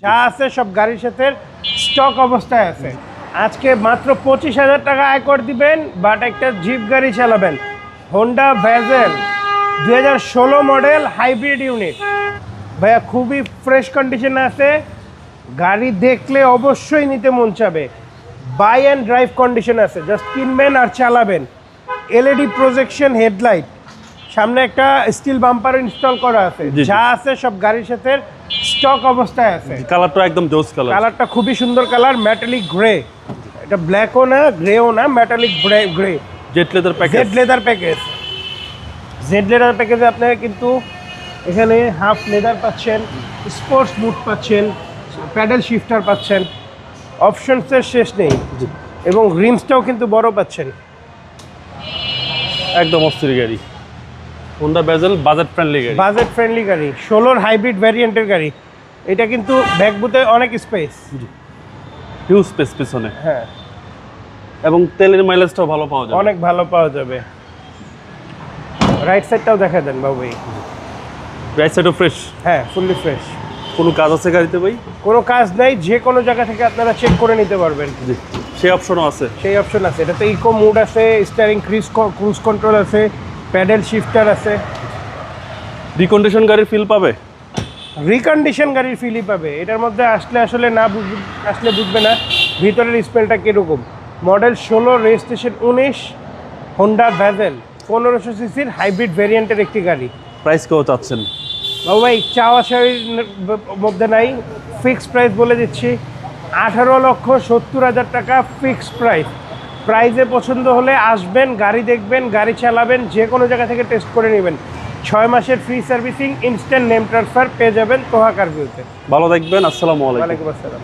যা আছে সব গাড়ির সাথে স্টক অবস্থায় আছে। আজকে মাত্র 25,000 টাকা আয় করে দিবেন, বাট একটা জিপ গাড়ি চালাবেন। Honda bezel 2016 model hybrid unit ভাইয়া, খুবই ফ্রেশ কন্ডিশনে আছে। গাড়ি দেখলে অবশ্যই নিতে মন চাবে। বাই অ্যান্ড ড্রাইভ কন্ডিশন আছে, জাস্ট কিনবেন আর চালাবেন। এলইডি প্রজেকশন হেডলাইট, সামনে একটা স্টিল বাম্পার ইনস্টল করা আছে। যা আছে সব গাড়ির সাথে স্টক অবস্থায় আছে। কালারটা একদম জোস কালার, কালারটা খুবই সুন্দর কালার, মেটালিক গ্রে। এটা ব্ল্যাকও না গ্রেও না, metallic grey. Z leather package, Z leather প্যাকেজে আপনারা কিন্তু এখানে হাফ লেদার পাচ্ছেন, স্পোর্টস বুট পাচ্ছেন, প্যাডেল শিফটার পাচ্ছেন, অপশনসের শেষ নেই। এবং রিমসটাও কিন্তু বড় পাচ্ছেন। একদম অস্থির গাড়ি, হোন্ডা ভেজেল বাজেট ফ্রেন্ডলি গাড়ি 16 হাইব্রিড ভ্যারিয়েন্টের গাড়ি। এটা কিন্তু ব্যাকবুতে অনেক স্পেস, হিউজ স্পেস পিছনে। হ্যাঁ, এবং তেলের মাইলেজটাও ভালো পাওয়া যাবে, অনেক ভালো পাওয়া যাবে। রাইট সাইডটাও দেখা দেন বাবু। রাইট সাইডও ফ্রেশ, হ্যাঁ, ফুললি ফ্রেশ। কোনো কাজ আছে গাড়িতে ভাই? কোনো কাজ নাই, যে কোনো জায়গা থেকে আপনারা চেক করে নিতে পারবেন। জি, সেই অপশনও আছে। সেই অপশন আছে। এটাতে ইকো মোড আছে, স্টিয়ারিং ক্রুজ কন্ট্রোল আছে, প্যাডেল শিফটার আছে। রিকন্ডিশন গাড়ির ফিল পাবে, রিকন্ডিশন গাড়ির ফিলই পাবে। এটার মধ্যে আসলে বুঝবে না ভিতরের স্মেলটা কীরকম। মডেল 16, রেজিস্ট্রেশন 19, হোন্ডা ভেজেল 1500 সিসির হাইব্রিড ভ্যারিয়েন্টের একটি গাড়ি। প্রাইস কেউ চাচ্ছেন? বাবু ভাই, চাওয়া চাওয়ির মধ্যে নাই, ফিক্সড প্রাইস বলে দিচ্ছি। 18,70,000 টাকা ফিক্সড প্রাইস। প্রাইজে পছন্দ হলে আসবেন, গাড়ি দেখবেন, গাড়ি চালাবেন, যে কোনো জায়গা থেকে টেস্ট করে নেবেন। 6 মাসের free servicing, instant name transfer পেয়ে যাবেন তোহা কার ভিউতে। ভালো থাকবেন, আসসালামু আলাইকুম। ওয়ালাইকুম আসসালাম।